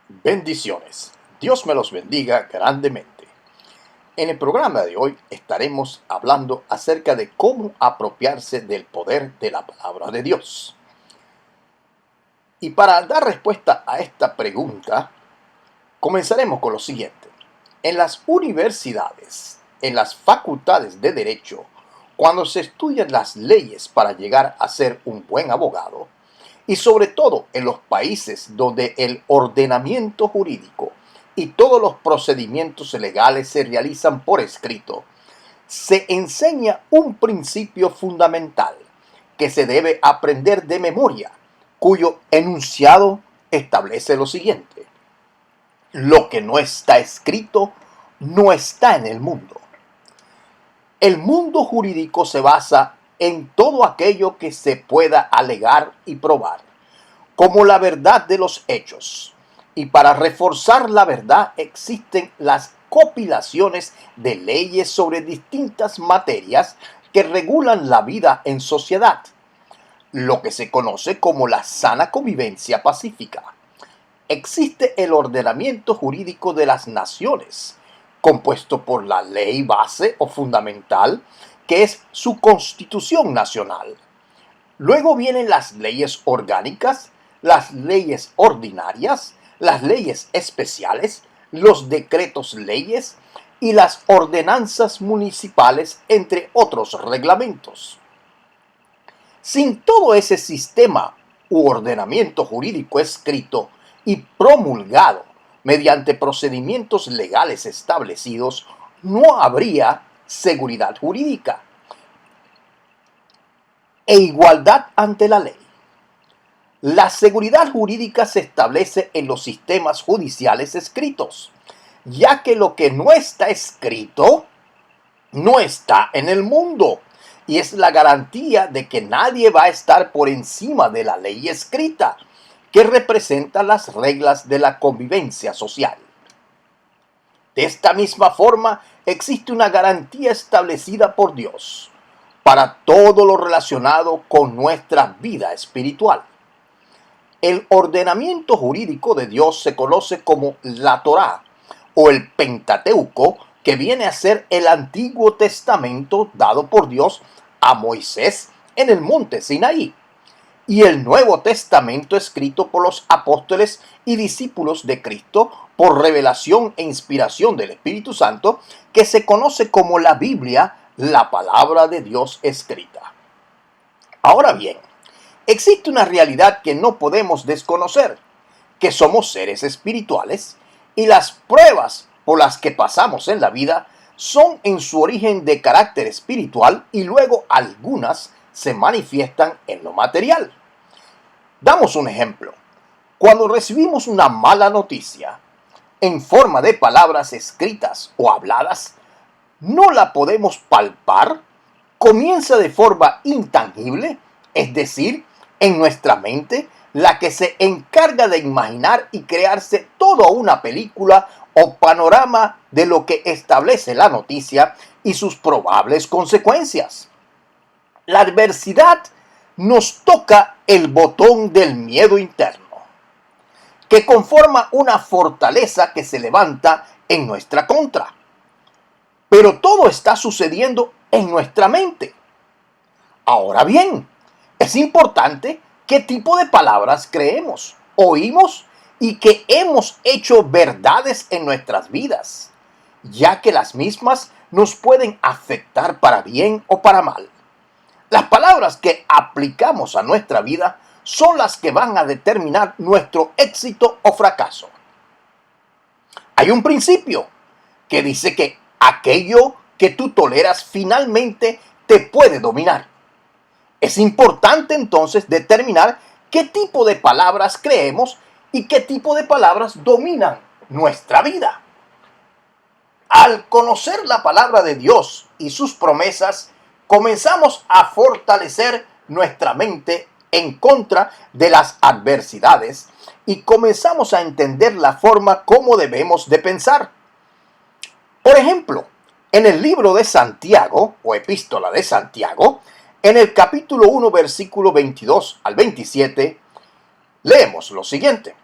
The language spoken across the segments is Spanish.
Bendiciones. Dios me los bendiga grandemente. En el programa de hoy estaremos hablando acerca de cómo apropiarse del poder de la palabra de Dios. Y para dar respuesta a esta pregunta, comenzaremos con lo siguiente. En las universidades, en las facultades de Derecho, cuando se estudian las leyes para llegar a ser un buen abogado, y sobre todo en los países donde el ordenamiento jurídico y todos los procedimientos legales se realizan por escrito, se enseña un principio fundamental que se debe aprender de memoria, cuyo enunciado establece lo siguiente: lo que no está escrito no está en el mundo. El mundo jurídico se basa en todo aquello que se pueda alegar y probar, como la verdad de los hechos. Y para reforzar la verdad existen las compilaciones de leyes sobre distintas materias que regulan la vida en sociedad, lo que se conoce como la sana convivencia pacífica. Existe el ordenamiento jurídico de las naciones, compuesto por la ley base o fundamental, que es su constitución nacional. Luego vienen las leyes orgánicas, las leyes ordinarias, las leyes especiales, los decretos leyes y las ordenanzas municipales, entre otros reglamentos. Sin todo ese sistema u ordenamiento jurídico escrito y promulgado mediante procedimientos legales establecidos, no habría seguridad jurídica e igualdad ante la ley. La seguridad jurídica se establece en los sistemas judiciales escritos, ya que lo que no está escrito no está en el mundo, y es la garantía de que nadie va a estar por encima de la ley escrita, que representa las reglas de la convivencia social. De esta misma forma, existe una garantía establecida por Dios para todo lo relacionado con nuestra vida espiritual. El ordenamiento jurídico de Dios se conoce como la Torá o el Pentateuco, que viene a ser el Antiguo Testamento dado por Dios a Moisés en el monte Sinaí, y el Nuevo Testamento escrito por los apóstoles y discípulos de Cristo por revelación e inspiración del Espíritu Santo, que se conoce como la Biblia, la palabra de Dios escrita. Ahora bien, existe una realidad que no podemos desconocer, que somos seres espirituales y las pruebas por las que pasamos en la vida son en su origen de carácter espiritual y luego algunas se manifiestan en lo material. Damos un ejemplo. Cuando recibimos una mala noticia en forma de palabras escritas o habladas, no la podemos palpar, comienza de forma intangible, es decir, en nuestra mente, la que se encarga de imaginar y crearse toda una película o panorama de lo que establece la noticia y sus probables consecuencias. La adversidad nos toca el botón del miedo interno, que conforma una fortaleza que se levanta en nuestra contra. Pero todo está sucediendo en nuestra mente. Ahora bien, es importante qué tipo de palabras creemos, oímos y que hemos hecho verdades en nuestras vidas, ya que las mismas nos pueden afectar para bien o para mal. Las palabras que aplicamos a nuestra vida son las que van a determinar nuestro éxito o fracaso. Hay un principio que dice que aquello que tú toleras finalmente te puede dominar. Es importante entonces determinar qué tipo de palabras creemos y qué tipo de palabras dominan nuestra vida. Al conocer la palabra de Dios y sus promesas, comenzamos a fortalecer nuestra mente en contra de las adversidades y comenzamos a entender la forma como debemos de pensar. Por ejemplo, en el libro de Santiago, o epístola de Santiago, en el capítulo 1, versículo 22 al 27, leemos lo siguiente: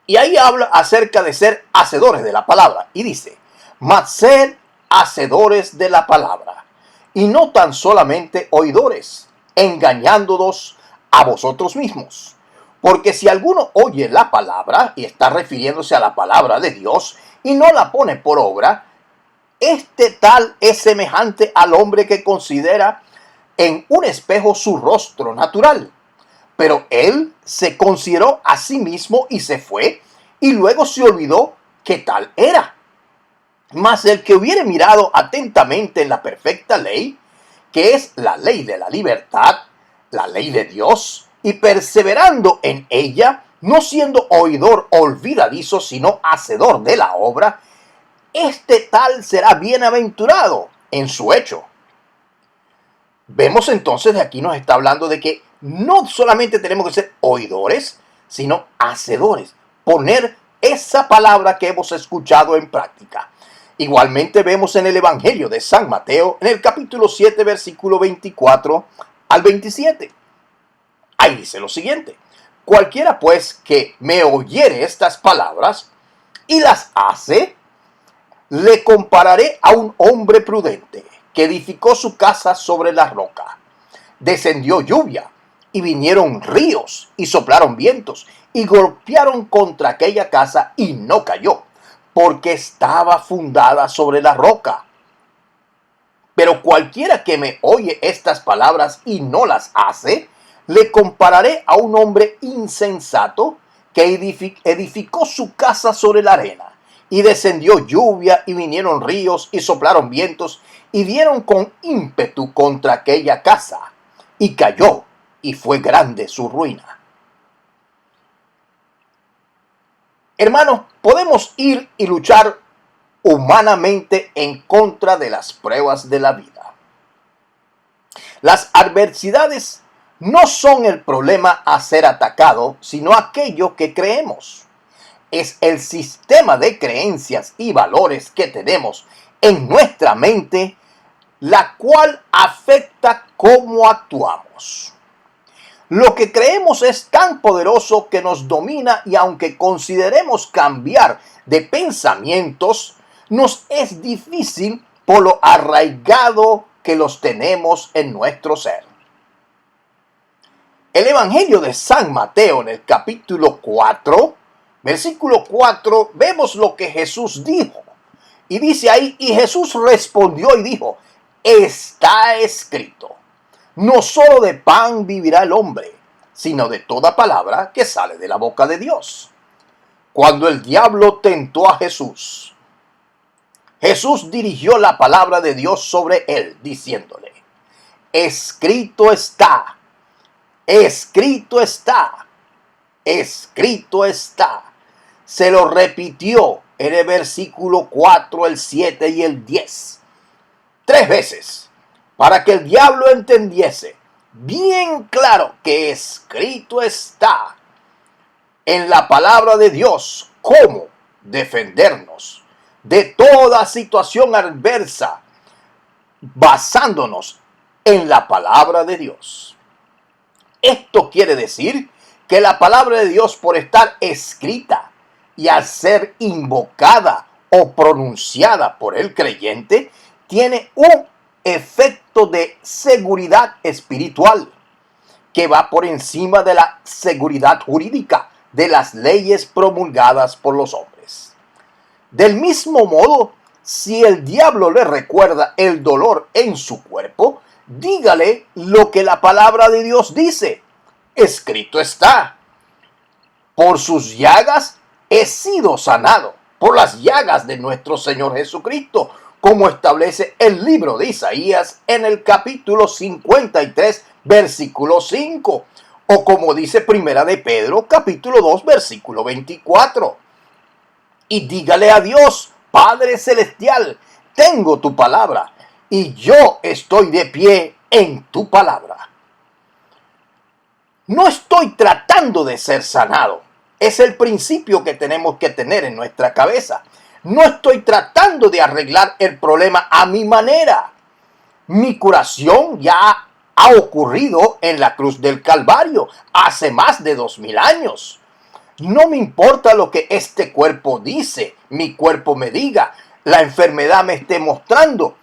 Y ahí habla acerca de ser hacedores de la palabra. Y dice, mas sed hacedores de la palabra, y no tan solamente oidores, engañándonos a vosotros mismos. Porque si alguno oye la palabra, y está refiriéndose a la palabra de Dios, y no la pone por obra, este tal es semejante al hombre que considera en un espejo su rostro natural. Pero él se consideró a sí mismo y se fue, y luego se olvidó que tal era. Mas el que hubiere mirado atentamente en la perfecta ley, que es la ley de la libertad, la ley de Dios, y perseverando en ella, no siendo oidor olvidadizo, sino hacedor de la obra, este tal será bienaventurado en su hecho. Vemos entonces de aquí nos está hablando de que no solamente tenemos que ser oidores, sino hacedores. Poner esa palabra que hemos escuchado en práctica. Igualmente vemos en el Evangelio de San Mateo, en el capítulo 7, versículo 24 al 27. Ahí dice lo siguiente: cualquiera pues que me oyere estas palabras y las hace, le compararé a un hombre prudente que edificó su casa sobre la roca. Descendió lluvia, y vinieron ríos, y soplaron vientos, y golpearon contra aquella casa, y no cayó, porque estaba fundada sobre la roca. Pero cualquiera que me oye estas palabras y no las hace, le compararé a un hombre insensato que edificó su casa sobre la arena. Y descendió lluvia, y vinieron ríos, y soplaron vientos, y dieron con ímpetu contra aquella casa, y cayó, y fue grande su ruina. Hermanos, podemos ir y luchar humanamente en contra de las pruebas de la vida. Las adversidades no son el problema a ser atacado, sino aquello que creemos. Es el sistema de creencias y valores que tenemos en nuestra mente, la cual afecta cómo actuamos. Lo que creemos es tan poderoso que nos domina, y aunque consideremos cambiar de pensamientos, nos es difícil por lo arraigado que los tenemos en nuestro ser. El Evangelio de San Mateo, en el capítulo 4, versículo 4, vemos lo que Jesús dijo. Y dice ahí, y Jesús respondió y dijo, está escrito, no solo de pan vivirá el hombre, sino de toda palabra que sale de la boca de Dios. Cuando el diablo tentó a Jesús, Jesús dirigió la palabra de Dios sobre él, diciéndole, escrito está, escrito está, escrito está. Se lo repitió en el versículo 4, el 7 y el 10. 3 veces, para que el diablo entendiese bien claro que escrito está en la palabra de Dios cómo defendernos de toda situación adversa, basándonos en la palabra de Dios. Esto quiere decir que la palabra de Dios, por estar escrita y al ser invocada o pronunciada por el creyente, tiene un efecto de seguridad espiritual que va por encima de la seguridad jurídica de las leyes promulgadas por los hombres. Del mismo modo, si el diablo le recuerda el dolor en su cuerpo, dígale lo que la palabra de Dios dice. Escrito está, por sus llagas he sido sanado, por las llagas de nuestro Señor Jesucristo, como establece el libro de Isaías en el capítulo 53, versículo 5, o como dice Primera de Pedro, capítulo 2, versículo 24. Y dígale a Dios, Padre Celestial, tengo tu palabra, y yo estoy de pie en tu palabra. No estoy tratando de ser sanado. Es el principio que tenemos que tener en nuestra cabeza. No estoy tratando de arreglar el problema a mi manera. Mi curación ya ha ocurrido en la cruz del Calvario hace más de 2000 años. No me importa lo que este cuerpo dice, mi cuerpo me diga, la enfermedad me esté mostrando.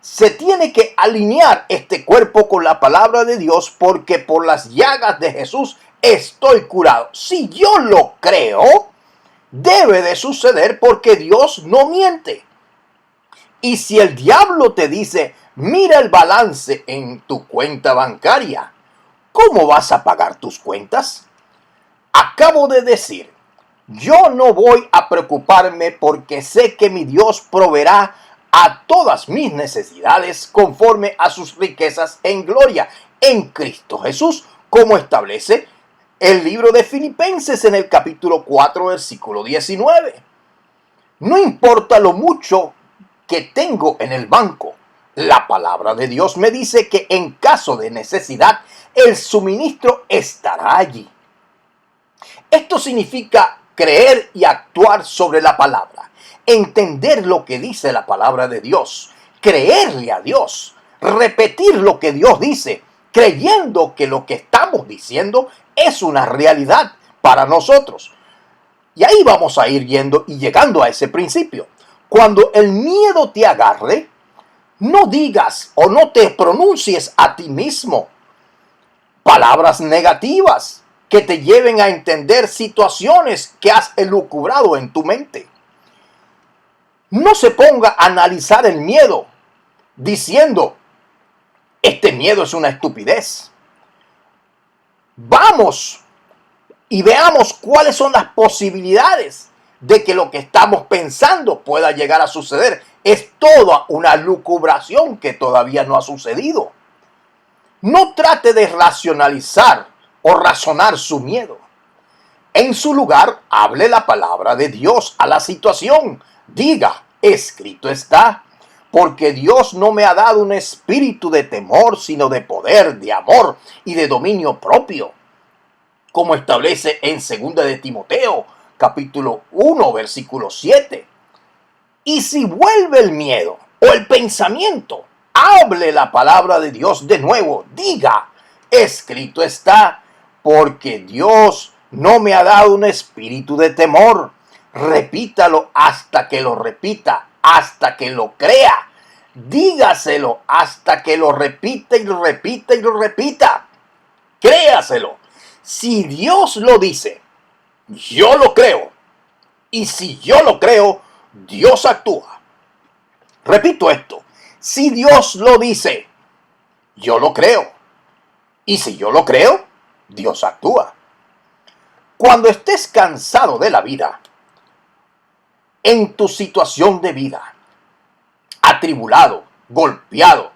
Se tiene que alinear este cuerpo con la palabra de Dios, porque por las llagas de Jesús estoy curado. Si yo lo creo, debe de suceder, porque Dios no miente. Y si el diablo te dice, mira el balance en tu cuenta bancaria, ¿cómo vas a pagar tus cuentas? Acabo de decir, yo no voy a preocuparme, porque sé que mi Dios proveerá a todas mis necesidades conforme a sus riquezas en gloria en Cristo Jesús, como establece el libro de Filipenses en el capítulo 4, versículo 19. No importa lo mucho que tengo en el banco, la palabra de Dios me dice que en caso de necesidad el suministro estará allí. Esto significa creer y actuar sobre la palabra, entender lo que dice la palabra de Dios, creerle a Dios, repetir lo que Dios dice, creyendo que lo que estamos diciendo es una realidad para nosotros. Y ahí vamos a ir yendo y llegando a ese principio. Cuando el miedo te agarre, no digas o no te pronuncies a ti mismo palabras negativas que te lleven a entender situaciones que has elucubrado en tu mente. No se ponga a analizar el miedo diciendo, este miedo es una estupidez. Vamos y veamos cuáles son las posibilidades de que lo que estamos pensando pueda llegar a suceder. Es toda una lucubración que todavía no ha sucedido. No trate de racionalizar o razonar su miedo. En su lugar, hable la palabra de Dios a la situación. Diga, escrito está, porque Dios no me ha dado un espíritu de temor, sino de poder, de amor y de dominio propio, como establece en 2 de Timoteo, capítulo 1, versículo 7. Y si vuelve el miedo o el pensamiento, hable la palabra de Dios de nuevo. Diga, escrito está, porque Dios no me ha dado un espíritu de temor. Repítalo hasta que lo repita, hasta que lo crea. Dígaselo hasta que lo repita y lo repita y lo repita. Créaselo. Si Dios lo dice, yo lo creo. Y si yo lo creo, Dios actúa. Repito esto. Si Dios lo dice, yo lo creo. Y si yo lo creo, Dios actúa. Cuando estés cansado de la vida, en tu situación de vida, atribulado, golpeado,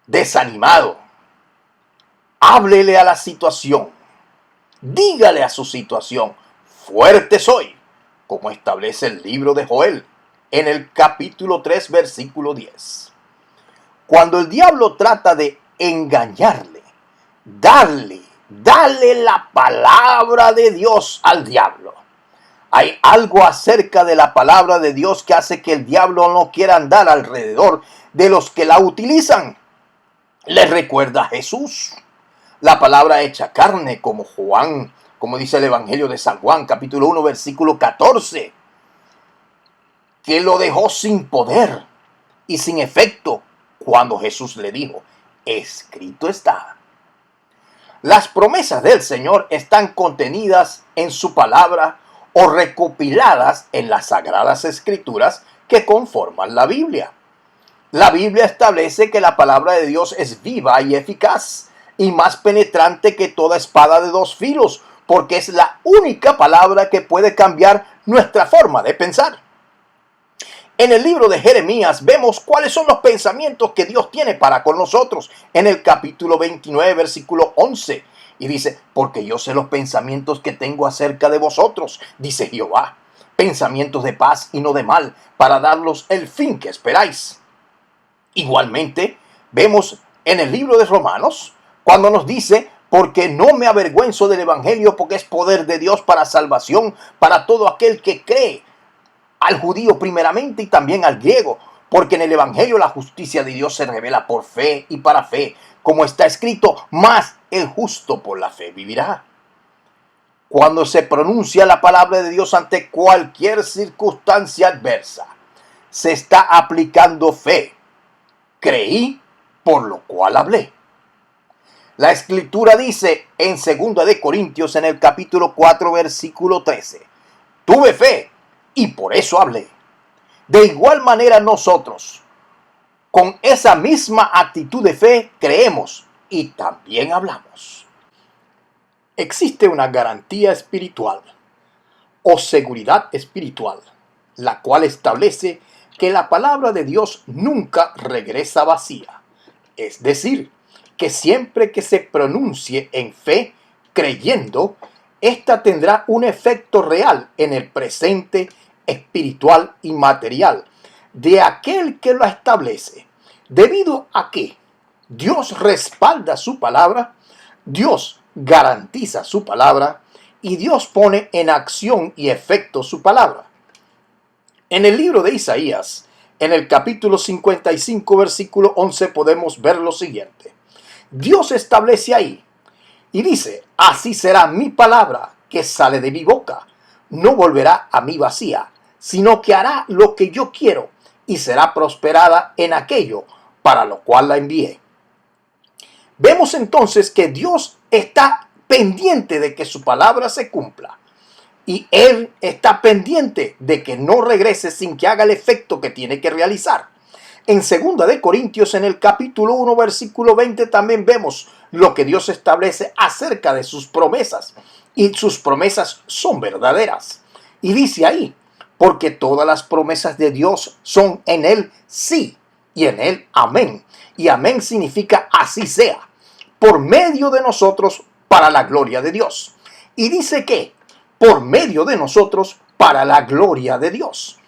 desanimado, háblele a la situación. Dígale a su situación, fuerte soy, como establece el libro de Joel en el capítulo 3, versículo 10. Cuando el diablo trata de engañarle, dale la palabra de Dios al diablo. Hay algo acerca de la palabra de Dios que hace que el diablo no quiera andar alrededor de los que la utilizan. Le recuerda a Jesús, la palabra hecha carne, como Juan, como dice el Evangelio de San Juan, capítulo 1, versículo 14, que lo dejó sin poder y sin efecto cuando Jesús le dijo, escrito está. Las promesas del Señor están contenidas en su palabra o recopiladas en las sagradas escrituras que conforman la Biblia. La Biblia establece que la palabra de Dios es viva y eficaz y más penetrante que toda espada de dos filos, porque es la única palabra que puede cambiar nuestra forma de pensar. En el libro de Jeremías vemos cuáles son los pensamientos que Dios tiene para con nosotros en el capítulo 29, versículo 11. Y dice, porque yo sé los pensamientos que tengo acerca de vosotros, dice Jehová, pensamientos de paz y no de mal, para daros el fin que esperáis. Igualmente, vemos en el libro de Romanos, cuando nos dice, porque no me avergüenzo del evangelio, porque es poder de Dios para salvación, para todo aquel que cree, al judío primeramente y también al griego, porque en el evangelio la justicia de Dios se revela por fe y para fe, como está escrito, más el justo por la fe vivirá. Cuando se pronuncia la palabra de Dios ante cualquier circunstancia adversa, se está aplicando fe. Creí, por lo cual hablé. La Escritura dice en 2 de Corintios, en el capítulo 4, versículo 13, tuve fe y por eso hablé. De igual manera nosotros, con esa misma actitud de fe, creemos y también hablamos. Existe una garantía espiritual o seguridad espiritual, la cual establece que la palabra de Dios nunca regresa vacía. Es decir, que siempre que se pronuncie en fe, creyendo, ésta tendrá un efecto real en el presente espiritual y material de aquel que lo establece. Debido a que Dios respalda su palabra, Dios garantiza su palabra y Dios pone en acción y efecto su palabra. En el libro de Isaías, en el capítulo 55, versículo 11, podemos ver lo siguiente. Dios establece ahí y dice, así será mi palabra que sale de mi boca. No volverá a mí vacía, sino que hará lo que yo quiero y será prosperada en aquello para lo cual la envié. Vemos entonces que Dios está pendiente de que su palabra se cumpla. Y Él está pendiente de que no regrese sin que haga el efecto que tiene que realizar. En 2 de Corintios, en el capítulo 1, versículo 20, también vemos lo que Dios establece acerca de sus promesas. Y sus promesas son verdaderas. Y dice ahí, porque todas las promesas de Dios son en Él sí y en Él amén. Y amén significa así sea, por medio de nosotros para la gloria de Dios. Y dice que por medio de nosotros para la gloria de Dios.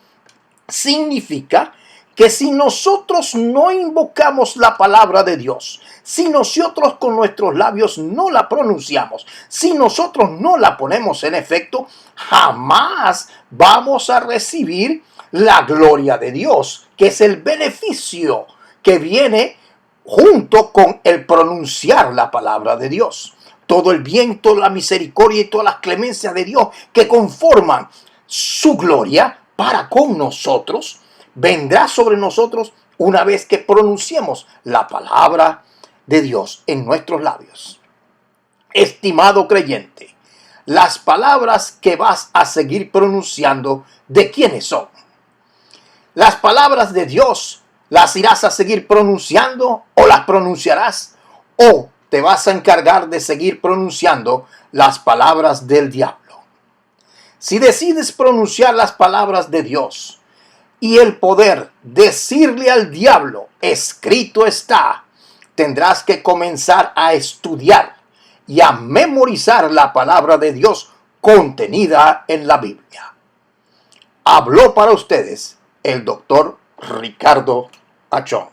Significa que si nosotros no invocamos la palabra de Dios, si nosotros con nuestros labios no la pronunciamos, si nosotros no la ponemos en efecto, jamás vamos a recibir la gloria de Dios, que es el beneficio que viene junto con el pronunciar la palabra de Dios. Todo el bien, toda la misericordia y todas las clemencias de Dios que conforman su gloria para con nosotros, vendrá sobre nosotros una vez que pronunciemos la palabra de Dios en nuestros labios. Estimado creyente, las palabras que vas a seguir pronunciando, ¿de quiénes son? Las palabras de Dios, ¿las irás a seguir pronunciando o las pronunciarás? ¿O te vas a encargar de seguir pronunciando las palabras del diablo? Si decides pronunciar las palabras de Dios y el poder decirle al diablo, escrito está, tendrás que comenzar a estudiar y a memorizar la palabra de Dios contenida en la Biblia. Habló para ustedes el doctor Ricardo Achón.